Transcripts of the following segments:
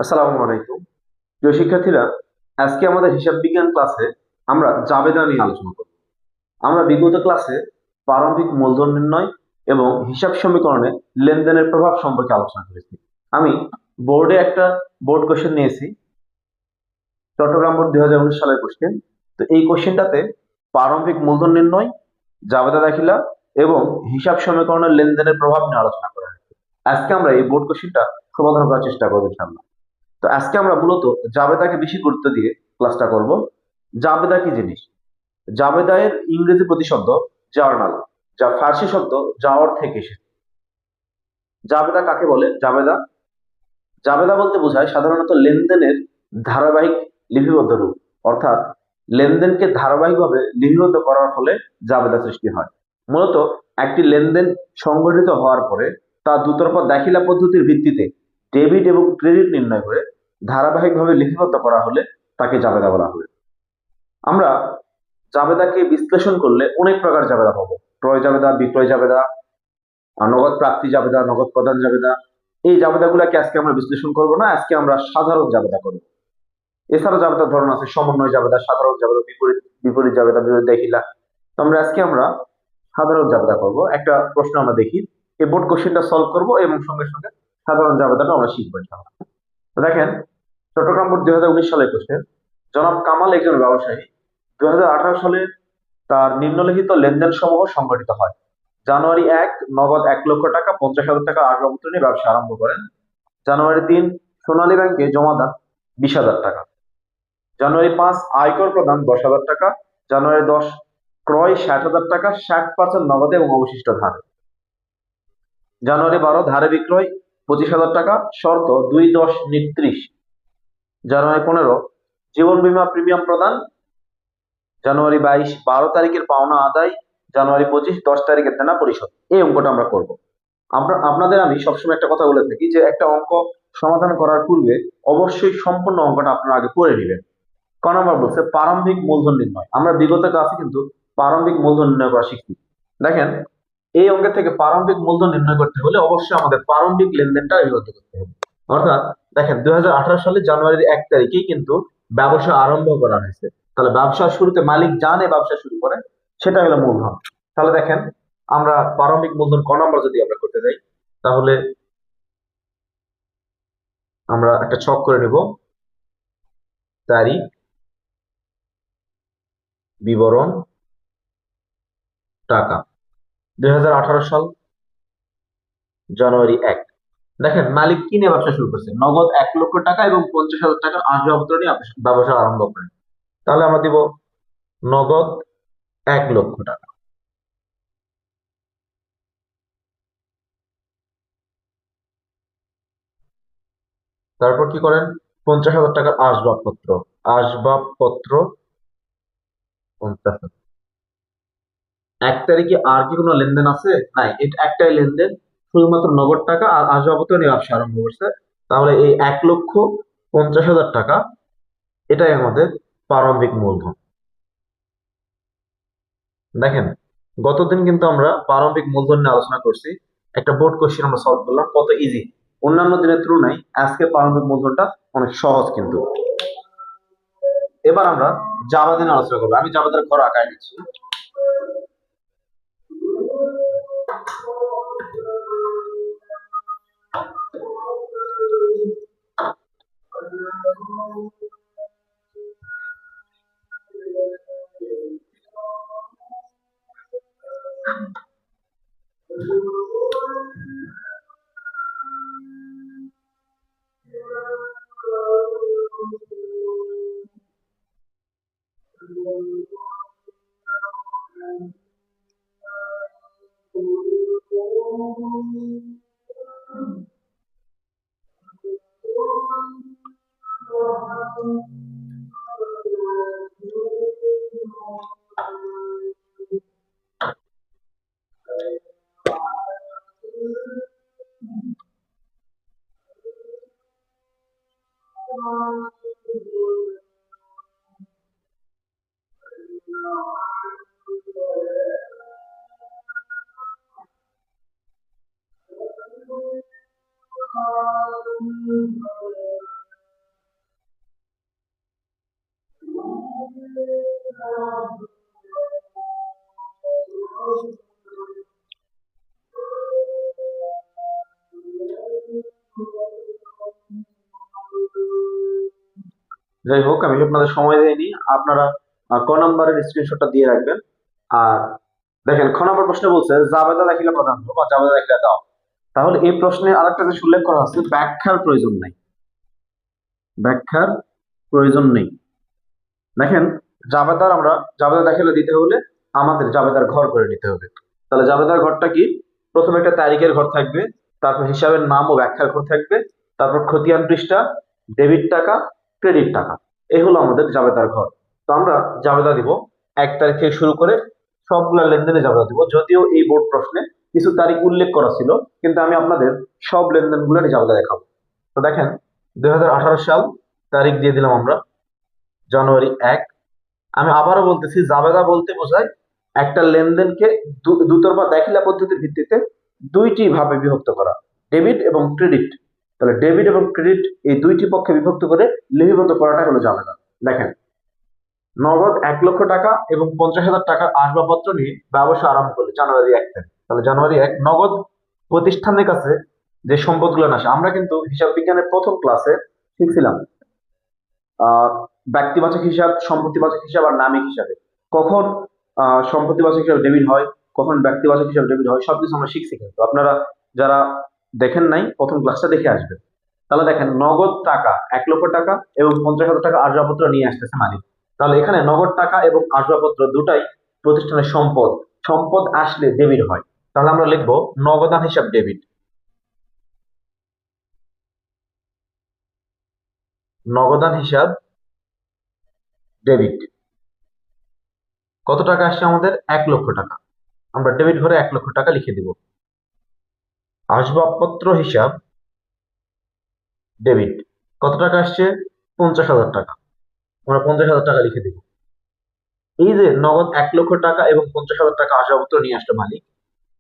আসসালামু আলাইকুম। প্রিয় শিক্ষার্থীরা, আজকে আমাদের হিসাব বিজ্ঞান ক্লাসে আমরা জাবেদা নিয়ে আলোচনা করব। আমরা বিগত ক্লাসে প্রারম্ভিক মূলধন নির্ণয় এবং হিসাব সমীকরণে লেনদেনের প্রভাব সম্পর্কে আলোচনা করেছি। আমি বোর্ডে একটা বোর্ড কোশ্চেন নিয়েছি, চট্টগ্রাম বোর্ড 2019 সালের কোশ্চেন। তো এই কোশ্চেনটাতে প্রারম্ভিক মূলধন নির্ণয়, জাবেদা দাখিলা এবং হিসাব সমীকরণের লেনদেনের প্রভাব নিয়ে আলোচনা করা হয়েছে। আজকে আমরা এই বোর্ড কোশ্চেনটা সমাধান করার চেষ্টা করবো ইনশাআল্লাহ। তো আজকে আমরা মূলত জাবেদাকে বেশি গুরুত্ব দিয়ে ক্লাসটা করব। জাবেদা কি জিনিস? জাবেদা এর ইংরেজি প্রতিশব্দ জার্নাল, যা ফার্সি শব্দ যাওয়ার থেকে এসেছে। জাবেদা কাকে বলে? জাবেদা জাবেদা বলতে বোঝায় সাধারণত লেনদেনের ধারাবাহিক লিপিবদ্ধ রূপ, অর্থাৎ লেনদেনকে ধারাবাহিকভাবে লিপিবদ্ধ করার ফলে জাবেদা সৃষ্টি হয়। মূলত একটি লেনদেন সংগঠিত হওয়ার পরে তা দুতরফা দাখিলা পদ্ধতির ভিত্তিতে ডেবিট এবং ক্রেডিট নির্ণয় করে ধারাবাহিকভাবে লিপিবদ্ধ করা হলে তাকে জাবেদা বলা হবে। আমরা জাবেদাকে বিশ্লেষণ করলে অনেক প্রকার জাবেদা পাবো। ক্রয় জাবেদা, বিক্রয় জাবেদা, নগদ প্রাপ্তি জাবেদা, নগদ প্রদান জাবেদা। এই জাবেদাগুলোকে আজকে আমরা বিশ্লেষণ করব না, আজকে আমরা সাধারণ জাবেদা করব। এছাড়া জাবেদার ধরন আছে সমন্বয় জাবেদা, সাধারণ জাবেদা, বিপরীত বিপরীত জাবেদা, বিপরীত দাখিলা। তো আজকে আমরা সাধারণ জাবেদা করব। একটা প্রশ্ন আমরা দেখি, এই বোর্ড কোশ্চেনটা সলভ করব এবং সঙ্গে সঙ্গে সাধারণ জাবেদাটা আমরা শিখবো ইনশাআল্লাহ। তো দেখেন, চট্টগ্রাম বোর্ড 2019 সালের কোশ্চেন। জনাব কামাল একজন ব্যবসায়ী। 2018 সালে তার নিম্নলিখিত লেনদেন সমূহ সংঘটিত হয়। জানুয়ারি 1 নগদ 1 লক্ষ টাকা 50,000 টাকা আসবাবপত্র নিয়ে ব্যবসা আরম্ভ করেন। জানুয়ারি 3 সোনালী ব্যাংকে জমা দেন 20,000 টাকা। জানুয়ারি 5 আয়কর প্রদান 10,000 টাকা। জানুয়ারি 10 ক্রয় 60,000 টাকা, 60% নগদে এবং অবশিষ্ট ধারে। জানুয়ারি 12 ধারে বিক্রয় 25,000 টাকা, শর্ত 2/10/29। জানুয়ারি 15 জীবন বীমা প্রিমিয়াম প্রদান। জানুয়ারি 22 12 তারিখের পাওনা আদায়। জানুয়ারি 25 10 তারিখের দেনা পরিশোধ। এই অঙ্কটা আমরা করব। আপনাদের আমি সবসময় একটা কথা বলে থাকি যে একটা অঙ্ক সমাধান করার পূর্বে অবশ্যই সম্পূর্ণ অঙ্কটা আপনারা আগে করে নেবেন। ক নম্বর বলছে প্রারম্ভিক মূলধন নির্ণয়। আমরা বিগত ক্লাসে কিন্তু প্রারম্ভিক মূলধন নির্ণয় করা শিখছি। দেখেন, এই অঙ্কের থেকে প্রারম্ভিক মূলধন নির্ণয় করতে হলে অবশ্যই আমাদের প্রারম্ভিক লেনদেনটা লিপিবদ্ধ করতে হবে। অর্থাৎ দেখেন, 2018 সালে জানুয়ারির 1 তারিখেই কিন্তু ব্যবসা আরম্ভ করা হয়েছে। তাহলে ব্যবসার শুরুতে মালিক জানে ব্যবসা শুরু করে, সেটা হলো মূলধন। তাহলে দেখেন, আমরা প্রারম্ভিক মূলধন ক নম্বর যদি আমরা করতে যাই, তাহলে আমরা একটা ছক করে নেব। তারিখ, বিবরণ, টাকা। 2018 সাল জানুয়ারি 1। দেখেন, মালিক কিনে ব্যবসা শুরু করছে, নগদ 1 লক্ষ টাকা এবং 50,000 টাকার আসবাবপত্র নিয়ে ব্যবসা আরম্ভ করেন। তাহলে আমরা দিব নগদ 1 লক্ষ টাকা। তারপর কি করেন? 50,000 টাকার আসবাবপত্র। আসবাবপত্র 50,000। 1 তারিখে আর কি কোনো লেনদেন আছে? নাই, এটা একটাই লেনদেন, শুধুমাত্র নগদ টাকা আর আসবাবপত্র নিয়ে ব্যবসা আরম্ভ করছে। তাহলে এই 1,50,000 টাকা এটাই আমাদের প্রারম্ভিক মূলধন। দেখেন, গতদিন কিন্তু আমরা প্রারম্ভিক মূলধন নিয়ে আলোচনা করছি। একটা বোর্ড কোশ্চেন আমরা সলভ করলাম, কত ইজি। অন্যান্য দিনের তুলনায় আজকে প্রারম্ভিক মূলধনটা অনেক সহজ কিন্তু। এবার আমরা জাভা নিয়ে আলোচনা করবো। আমি জাভাদের ঘর আঁকায় নিচ্ছি। যাই হোক, আমি আপনাদের সময় দেইনি, আপনারা ক নাম্বারের স্ক্রিনশটটা দিয়ে রাখবেন। আর দেখেন, খ নম্বর প্রশ্নে বলছে জাবেদা দেখিলে প্রাধান্য বা জাবেদা দেখিলে দাও। তাহলে এই প্রশ্নে আরেকটা জিনিস উল্লেখ করা আছে, ব্যাখ্যার প্রয়োজন নেই। ব্যাখ্যার প্রয়োজন নেই। দেখেন, জাবেদা দেখিলে দিতে হলে আমাদের জাবেদার ঘর করে নিতে হবে। তাহলে জাবেদার ঘরটা কি? প্রথমে একটা তারিখের ঘর থাকবে, তারপর হিসাবের নাম ও ব্যাখ্যার ঘর থাকবে, তারপর খতিয়ান পৃষ্ঠা, ডেবিট টাকা, ক্রেডিট টাকা। এই হলো আমাদের জাবেদার ঘর। তো আমরা জাবেদা দিব 1 তারিখ থেকে শুরু করে সবগুলা লেনদেনে জাবেদা দিব। যদিও এই বোর্ড প্রশ্নে কিছু তারিখ উল্লেখ করা ছিল, কিন্তু আমি আপনাদের সব লেনদেনগুলোর জাবেদা দেখাবো। তো দেখেন, 2018 সাল তারিখ দিয়ে দিলাম আমরা, জানুয়ারি 1। আমি আবারও বলতেছি, জাবেদা বলতে বোঝায় একটা লেনদেনকে দুতরফা দাখিলা পদ্ধতির ভিত্তিতে দুইটি ভাবে বিভক্ত করা, ডেবিট এবং ক্রেডিট। তাহলে ডেবিট এবং ক্রেডিট এই দুইটি পক্ষে বিভক্ত করে লিপিবদ্ধ করাটা হলো জাবেদা। দেখেন, নগদ 1 লক্ষ টাকা এবং 50,000 টাকার আসবাবপত্র নিয়ে ব্যবসা আরম্ভ করলে জানুয়ারি 1 তারিখ। তাহলে জানুয়ারি 1 নগদ প্রতিষ্ঠানের কাছে যে সম্পদগুলো আসে, আমরা কিন্তু হিসাব বিজ্ঞানের প্রথম ক্লাসে শিখছিলাম ব্যক্তিবাচক হিসাব, সম্পত্তিবাচক হিসাব আর নামিক হিসাবে। কখন সম্পত্তিবাচক হিসাব ডেবিট হয়, কখন ব্যক্তিবাচক হিসাব ডেবিট হয়, সবকিছু আমরা শিখছি। কিন্তু আপনারা যারা দেখেন নাই, প্রথম ক্লাসটা দেখে আসবেন। তাহলে দেখেন, নগদ টাকা 1 লক্ষ টাকা এবং 50,000 টাকা আসবাবপত্র নিয়ে আসতেছে মালিক। তাহলে এখানে নগদ টাকা এবং আসবাবপত্র দুটাই প্রতিষ্ঠানের সম্পদ। সম্পদ আসলে ডেবিট হয়। তাহলে আমরা লিখবো নগদান হিসাব ডেবিট। নগদান হিসাব ডেবিট। কত টাকা আসছে আমাদের? 1 লক্ষ টাকা। আমরা ডেবিট ঘরে 1 লক্ষ টাকা লিখে দিব। আসবাবপত্র হিসাব ডেবিট। কত টাকা আসছে? 50,000 টাকা। আমরা 50,000 টাকা লিখে দিব। এই যে নগদ 1 লক্ষ টাকা এবং 50,000 টাকা আসবাবপত্র নিয়ে আসলো মালিক,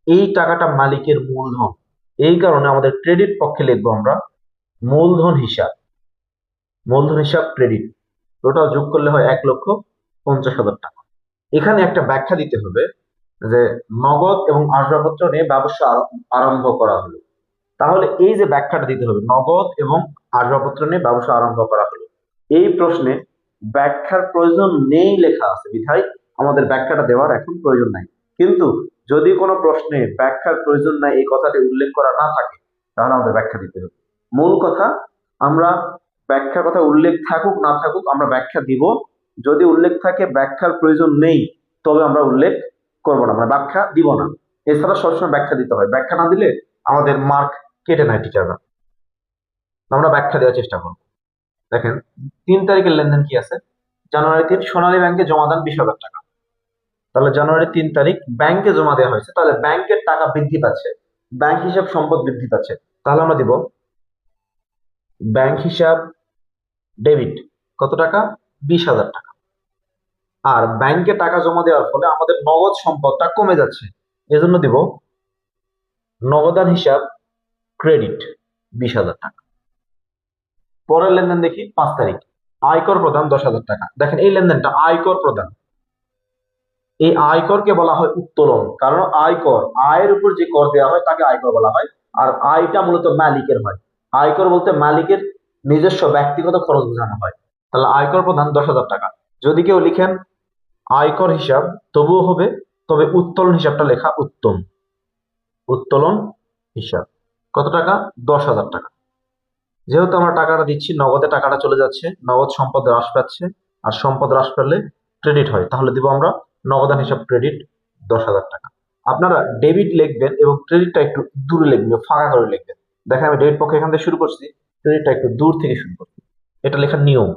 এই টাকাটা মালিকের মূলধন। এই কারণে আমাদের ক্রেডিট পক্ষে লিখবো আমরা মূলধন হিসাব। মূলধন হিসাব ক্রেডিট। টোটাল যোগ করলে হয় 1,50,000 টাকা। এখানে একটা ব্যাখ্যা দিতে হবে যে নগদ এবং আসবাবপত্র নিয়ে ব্যবসা আরম্ভ করা হলো। তাহলে এই যে ব্যাখ্যাটা দিতে হবে, নগদ এবং আসবাবপত্র নিয়ে ব্যবসা আরম্ভ করা হলো, এই প্রশ্নে ব্যাখ্যার প্রয়োজন নেই লেখা আছে, বিধায় আমাদের ব্যাখ্যাটা দেওয়ার এখন প্রয়োজন নাই। কিন্তু যদি কোনো প্রশ্নে ব্যাখ্যার প্রয়োজন নাই এই কথাটি উল্লেখ করা না থাকে, তাহলে আমাদের ব্যাখ্যা দিতে হবে। মূল কথা, আমরা ব্যাখ্যার কথা উল্লেখ থাকুক না থাকুক আমরা ব্যাখ্যা দিব। যদি উল্লেখ থাকে ব্যাখ্যার প্রয়োজন নেই, তবে আমরা উল্লেখ করব না, আমরা ব্যাখ্যা দিব না। এছাড়া সবসময় ব্যাখ্যা দিতে হয়, ব্যাখ্যা না দিলে আমাদের মার্ক কেটে নেয় টিচাররা। আমরা ব্যাখ্যা দেওয়ার চেষ্টা করব। দেখেন, 3 তারিখের লেনদেন কি আছে? জানুয়ারি 3 সোনালী ব্যাংকে জমা দেন 20,000 টাকা। তাহলে জানুয়ারি 3 তারিখ ব্যাংকে জমা দেওয়া হয়েছে, তাহলে ব্যাংকের টাকা বৃদ্ধি পাচ্ছে, ব্যাংক হিসাব সম্পদ বৃদ্ধি পাচ্ছে। তাহলে আমরা দিব ব্যাংক হিসাব ডেবিট। কত টাকা? 20,000 টাকা। আর ব্যাংকে টাকা জমা দেওয়ার ফলে আমাদের নগদ সম্পদটা কমে যাচ্ছে, এজন্য দিব নগদান হিসাব ক্রেডিট 20,000 টাকা। পরের লেনদেন দেখি, 5 তারিখ আয়কর প্রদান 10,000 টাকা। দেখেন, এই লেনদেনটা আয়কর প্রদান। এই আয়করকে বলা হয় উত্তোলন, কারণ আয়কর, আয়ের উপর যে কর দেওয়া হয় তাকে আয়কর বলা হয়। আর আয়টা মূলত মালিকের হয়। আয়কর বলতে মালিকের নিজস্ব ব্যক্তিগত খরচ বোঝানো হয়। তাহলে আয়কর প্রদান 10,000 টাকা। যদি কেউ লিখেন আয়কর হিসাব তবুও হবে, তবে উত্তোলন হিসাবটা লেখা উত্তম। উত্তোলন হিসাব কত টাকা? 10,000 টাকা। যেহেতু আমরা টাকাটা দিচ্ছি, নগদে টাকাটা চলে যাচ্ছে, নগদ সম্পদ হ্রাস পাচ্ছে, আর সম্পদ হ্রাস পেলে ক্রেডিট হয়, তাহলে দিব আমরা নগদান হিসাব ক্রেডিট 10,000 টাকা। আপনারা ডেবিট লিখবেন এবং ক্রেডিটটা একটু দূরে লিখবেন, ফাঁকা করে লিখবেন। দেখেন, আমি ডেবিট পক্ষে এখান থেকে শুরু করছি, ক্রেডিটটা একটু দূর থেকে শুরু করছি, এটা লেখার নিয়ম।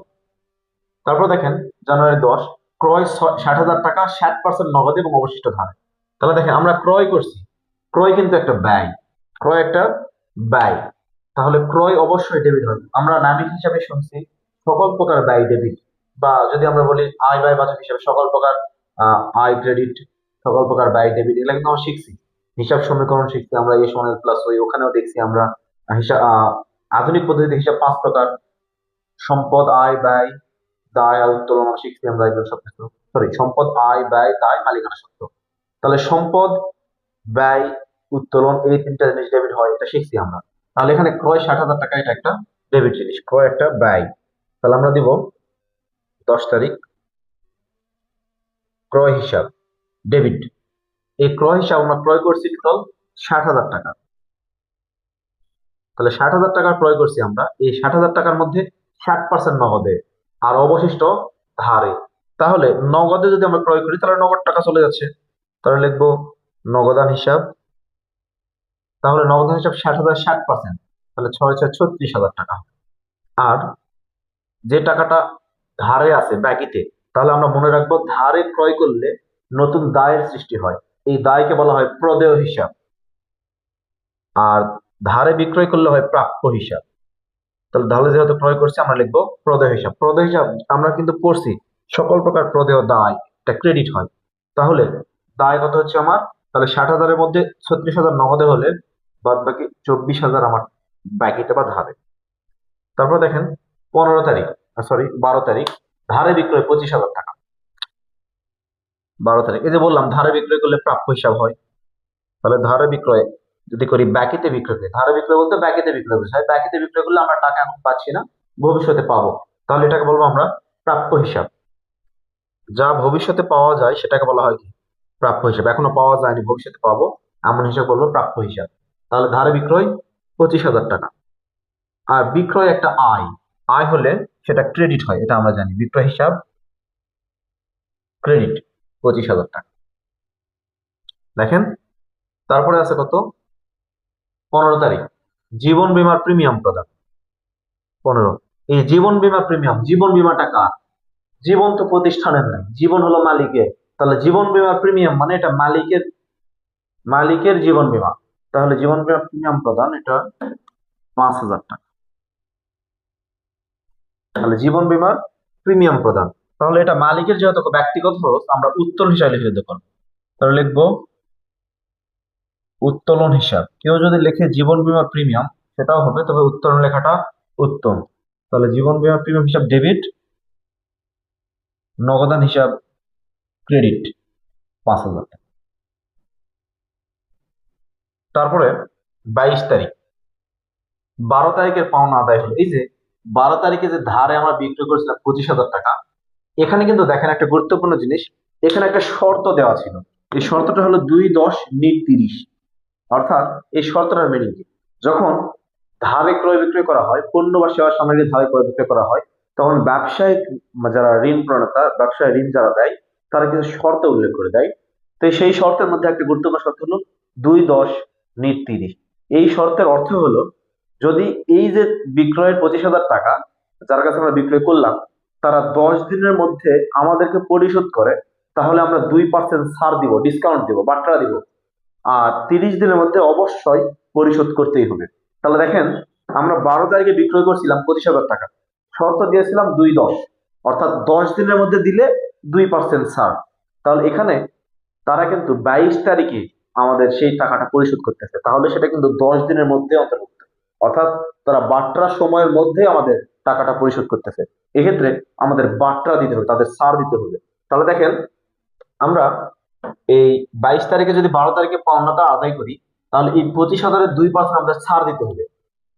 তারপর দেখেন, জানুয়ারি 10 ক্রয় 60,000 টাকা, 60% নগদ এবং অবশিষ্ট ধারে। তাহলে দেখেন, আমরা ক্রয় করছি, ক্রয় কিন্তু একটা ব্যয়, ক্রয় একটা ব্যয়, তাহলে ক্রয় অবশ্যই ডেবিট হবে। আমরা নামিক হিসাবে শুনছি সকল প্রকার ব্যয় ডেবিট, বা যদি আমরা বলি আয় ব্যয় বাচক হিসাবে সকল প্রকার আয় ক্রেডিট, সকল প্রকার ব্যয় ডেবিট, এগুলো কিন্তু আমরা শিখছি। হিসাব সমীকরণ শিখছি আমরা, এ সমান প্লাস ওই, ওখানেও দেখছি আমরা হিসাব। আধুনিক পদ্ধতিতে হিসাব 5 প্রকার: সম্পদ, আয়, ব্যয়, দায় আর উত্তোলন শিখছি আমরা এগুলো সবকিছু। সরি, সম্পদ, আয়, ব্যয়, দায়, মালিকানা সত্ত্ব। তাহলে সম্পদ, ব্যয়, উত্তোলন, এই তিনটা জিনিস ডেবিট হয়, এটা শিখছি আমরা। তাহলে এখানে ক্রয় 60,000 টাকা, এটা একটা ডেবিট জিনিস, ক্রয় একটা ব্যয়। তাহলে আমরা দিব 10 তারিখ ক্রয় হিসাব ডেবিট। এই ক্রয় হিসাব আমরা ক্রয় করছি টোটাল 60,000 টাকা। তাহলে 60,000 টাকা ক্রয় করছি আমরা, এই 60,000 টাকার মধ্যে 60% নগদে আর অবশিষ্ট ধারে। তাহলে নগদে যদি আমরা ক্রয় করি তাহলে নগদ টাকা চলে যাচ্ছে, তাহলে লিখবো নগদান হিসাব। তাহলে নগদান হিসাব 60,000, 60%, তাহলে 6,36,000 টাকা। আর যে টাকাটা ধারে আছে বাকিতে, তাহলে আমরা মনে রাখবো ধারে ক্রয় করলে নতুন দায়ের সৃষ্টি হয়, এই দায়কে বলা হয় প্রদেয় হিসাব। আর ধারে বিক্রয় করলে হয় প্রাপ্য হিসাব। তাহলে ধারে যেহেতু ক্রয় করছি আমরা লিখবো প্রদেয় হিসাব। প্রদেয় হিসাব আমরা কিন্তু পড়ছি সকল প্রকার প্রদেয় দায় এটা ক্রেডিট হয়। তাহলে দায় কত হচ্ছে আমার, তাহলে 60,000-এর মধ্যে 36,000 নগদে হলে বাদ বাকি 24,000 আমার বাকিতে বা ধারে। তারপর দেখেন 15 তারিখ, সরি 12 তারিখ, ধারে বিক্রয় 25,000 টাকা। 12 তারিখ, এই যে বললাম ধারে বিক্রয় করলে প্রাপ্য হিসাব হয়। তাহলে ধারে বিক্রয় যদি করি বাকিতে বিক্রয় করি, ধারে বিক্রয় বলতে বাকিতে বিক্রয় বোঝায়। বাকিতে বিক্রয় করলে আমরা টাকা এখন পাচ্ছি না, ভবিষ্যতে পাবো, তাহলে এটাকে বলবো আমরা প্রাপ্য হিসাব। যা ভবিষ্যতে পাওয়া যায় সেটাকে বলা হয় কি প্রাপ্য হিসাব। এখনো পাওয়া যায়নি, ভবিষ্যতে পাবো, এমন হিসাব বলবো প্রাপ্য হিসাব। তাহলে ধারে বিক্রয় 25,000 টাকা। আর বিক্রয় একটা আয়, আয় হলে সেটা ক্রেডিট হয়, এটা আমরা জানি। বিক্রয় হিসাব ক্রেডিট 25,000 টাকা। দেখেন তারপরে আছে কত, 15 তারিখ, জীবন বীমার প্রিমিয়াম প্রদান। 15, এই জীবন বীমা প্রিমিয়াম, জীবন বীমা টাকা, জীবন তো প্রতিষ্ঠানের নাই, জীবন হলো মালিকের। তাহলে জীবন বীমার প্রিমিয়াম মানে এটা মালিকের, মালিকের জীবন বীমা। তাহলে জীবন বীমা প্রিমিয়াম প্রদান এটা 5,000 টাকা। তাহলে জীবন বীমার প্রিমিয়াম প্রদান, তাহলে এটা মালিকের যেহেতু ব্যক্তিগত খরচ, আমরা উত্তোলন হিসাবে লিখে দিতে পারবো। তাহলে লিখবো উত্তোলন হিসাব। কেউ যদি লিখে জীবন বীমা প্রিমিয়াম সেটাও হবে, তবে উত্তোলন লেখাটা উত্তম। তাহলে জীবন বীমা প্রিমিয়াম হিসাব ডেবিট, নগদান হিসাব ক্রেডিট 5,000 টাকা। তারপরে 22 তারিখ, 12 তারিখের পাওনা আদায় হলো। এই যে 12 তারিখে যে ধারে আমরা বিক্রি করেছিলাম 25,000 টাকা, এখানে কিন্তু দেখেন একটা গুরুত্বপূর্ণ জিনিস, এখানে একটা শর্ত দেওয়া ছিল। এই শর্তটা হলো 2-10-30। অর্থাৎ এই শর্তটার মিনিং কি, যখন ধারে ক্রয় বিক্রয় করা হয়, পণ্য বা সেবা সামগ্রী ধারে ক্রয় বিক্রয় করা হয়, তখন ব্যবসায়িক যারা ঋণ প্রণেতা, ব্যবসায় ঋণ যারা দেয়, তারা কিন্তু শর্ত উল্লেখ করে দেয়। তো সেই শর্তের মধ্যে একটা গুরুত্বপূর্ণ শর্ত হলো 2-10-30। এই শর্তের অর্থ হলো, যদি এই যে বিক্রয়ের 25,000 টাকা যার কাছে আমরা বিক্রয় করলাম, তারা 10 দিনের মধ্যে আমাদেরকে পরিশোধ করে, তাহলে আমরা 2% ছাড় দিব, ডিসকাউন্ট দিব, বাট্টা দিব। আর 30 দিনের মধ্যে অবশ্যই পরিশোধ করতেই হবে। তাহলে দেখেন আমরা 12 তারিখে বিক্রয় করছিলাম 25,000 টাকা, শর্ত দিয়েছিলাম 2-10, অর্থাৎ 10 দিনের মধ্যে দিলে 2% ছাড়। তাহলে এখানে তারা কিন্তু 22 তারিখে আমাদের সেই টাকাটা পরিশোধ করতেছে, তাহলে সেটা কিন্তু 10 দিনের মধ্যে অন্তর্ভুক্ত, অর্থাৎ তারা বাট্রা সময়ের মধ্যে আমাদের টাকাটা পরিশোধ করতেছে। এক্ষেত্রে আমাদের বাট্রা দিতে হবে, তাদের ছাড় দিতে হবে। তাহলে দেখেন আমরা এই 22 তারিখে যদি 12 তারিখে পাওনাটা আদায় করি, তাহলে এই 25,000-এর 2% আমাদের ছাড় দিতে হবে।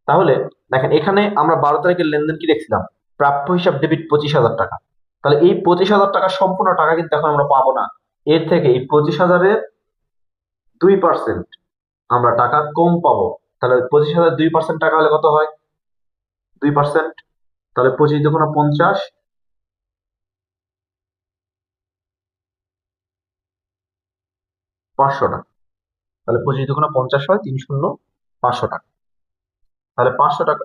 তাহলে দেখেন এখানে আমরা 12 তারিখের লেনদেন কি দেখছিলাম, প্রাপ্য হিসাব ডেবিট 25,000 টাকা। তাহলে এই 25,000 টাকা সম্পূর্ণ টাকা কিন্তু এখন আমরা পাবো না, এর থেকে এই 25,000-এর 2% আমরা টাকা কম পাবো। তাহলে 25,000 2% টাকা হলে কত হয়, 2%, তাহলে 25×2=50, 500 টাকা। তাহলে 25×50 হয় 3×0=500 টাকা। তাহলে 500 টাকা,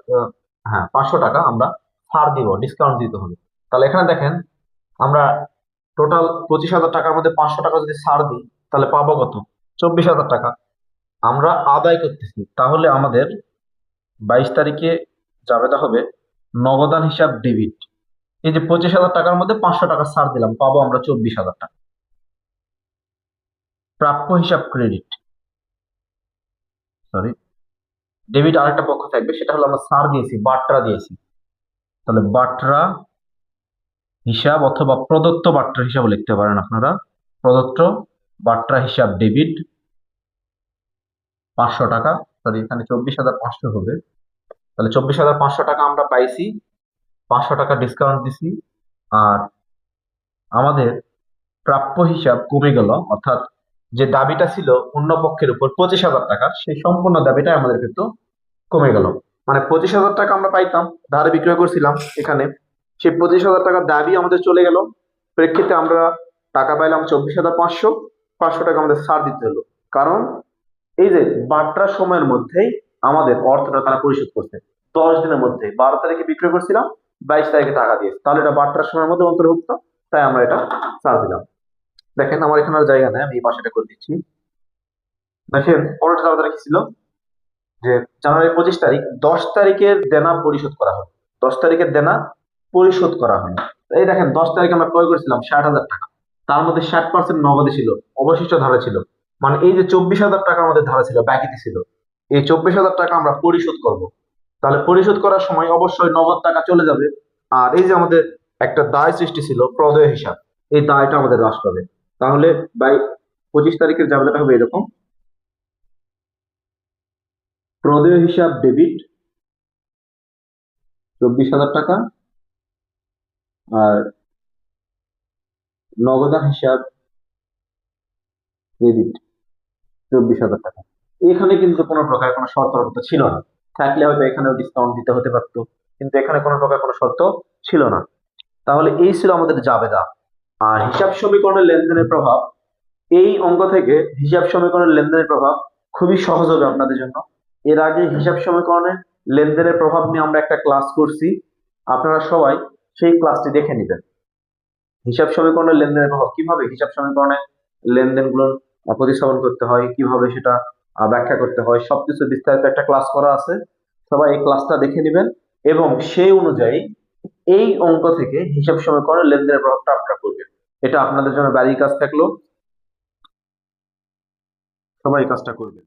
হ্যাঁ 500 টাকা আমরা ছাড় দিব, ডিসকাউন্ট দিতে হবে। তাহলে এখানে দেখেন আমরা টোটাল 25,000 টাকার মধ্যে 500 টাকা যদি ছাড় দিই, তাহলে পাবো কত, 24,000 টাকা আমরা আদায় করতেছি। তাহলে আমাদের 22 তারিখে জাবেদা হবে নগদান হিসাব ডেবিট। এই যে 25,000 টাকার মধ্যে 500 টাকা ছাড় দিলাম, পাবো আমরা 24,000 টাকা। প্রাপ্য হিসাব ক্রেডিট, সরি ডেবিট আরেকটা পক্ষ থাকবে, সেটা হলো আমরা ছাড় দিয়েছি, বাট্রা দিয়েছি। তাহলে বাট্রা হিসাব অথবা প্রদত্ত বাট্রা হিসাব লিখতে পারেন আপনারা। প্রদত্ত বাট্রা হিসাব ডেবিট 500 টাকা, সরি এখানে 24,500 হবে। তাহলে 24,500 টাকা আমরা পাইছি, 500 টাকা ডিসকাউন্ট দিছি, আর আমাদের প্রাপ্য হিসাব কমে গেল, অর্থাৎ যে দাবিটা ছিল অন্য পক্ষের উপর 25,000 টাকার, সেই সম্পূর্ণ দাবিটা আমাদের কিন্তু কমে গেল। মানে 25,000 টাকা আমরা পাইতাম, ধারে বিক্রয় করছিলাম এখানে, সেই 25,000 টাকার দাবি আমাদের চলে গেল, প্রেক্ষিতে আমরা টাকা পাইলাম 24,500, 500 টাকা আমাদের ছাড় দিতে হলো। কারণ এই যে বাট্রার সময়ের মধ্যেই আমাদের অর্থটা তারা পরিশোধ করছে, 10 দিনের মধ্যে। 12 তারিখে বিক্রয় করছিলাম, 22 তারিখে টাকা দিয়েছে, তাহলে এটা বাট্রার সময়ের মধ্যে অন্তর্ভুক্ত, তাই আমরা এটা ছাড় দিলাম। দেখেন আমার এখানে আর জায়গা নেই, আমি এই পাশেটা করে দিচ্ছি। দেখেন পরেরটা আমাদের কি ছিল, যে জানুয়ারি 25 তারিখ, 10 তারিখের দেনা পরিশোধ করা হয়, 10 তারিখের দেনা পরিশোধ করা হয়। এই দেখেন 10 তারিখে আমরা ক্রয় করেছিলাম 60,000 টাকা, তার মধ্যে 60% নগদে ছিল, অবশিষ্ট ধারা ছিল। মানে এই যে 24,000 টাকা আমাদের ধারা ছিল, বাকিতে ছিল, এই 24,000 টাকা আমরা পরিশোধ করব। তাহলে পরিশোধ করার সময় অবশ্যই নগদ টাকা চলে যাবে। আর এই যে আমাদের একটা দায় সৃষ্টি ছিল প্রদেয় হিসাব, এই দায়টা আমাদের হ্রাস পাবে। তাহলে বাই 25 তারিখের জাবেদাটা হবে এরকম: প্রদেয় হিসাব ডেবিট 24,000 টাকা, আর নগদান হিসাব ক্রেডিট 24,000 টাকা। এখানে কিন্তু কোনো প্রকার কোনো শর্ত ছিল না, থাকলে হয়তো এখানেও ডিসকাউন্ট দিতে হতে পারতো, কিন্তু এখানে কোনো প্রকার কোনো শর্ত ছিল না। তাহলে এই ছিল আমাদের জাবেদা। আর হিসাব সমীকরণের লেনদেনের প্রভাব, এই অঙ্ক থেকে হিসাব সমীকরণের লেনদেনের প্রভাব খুবই সহজ হবে আপনাদের জন্য। এর আগে হিসাব সমীকরণের লেনদেনের প্রভাব নিয়ে আমরা একটা ক্লাস করছি, আপনারা সবাই সেই ক্লাসটি দেখে নেবেন। হিসাব সমীকরণের লেনদেনের প্রভাব, কিভাবে হিসাব সমীকরণে লেনদেনগুলো প্রতিস্থাপন করতে হয়, কিভাবে সেটা ব্যাখ্যা করতে হয়, সবকিছু বিস্তারিত একটা ক্লাস করা আছে। সবাই এই ক্লাসটা দেখে নেবেন এবং সেই অনুযায়ী এই অঙ্ক থেকে হিসাব সমীকরণের লেনদেনের প্রভাবটা আপনারা করবেন। এটা আপনাদের জন্য বাড়ির কাজ থাকলো, সবাই এই কাজটা করবেন।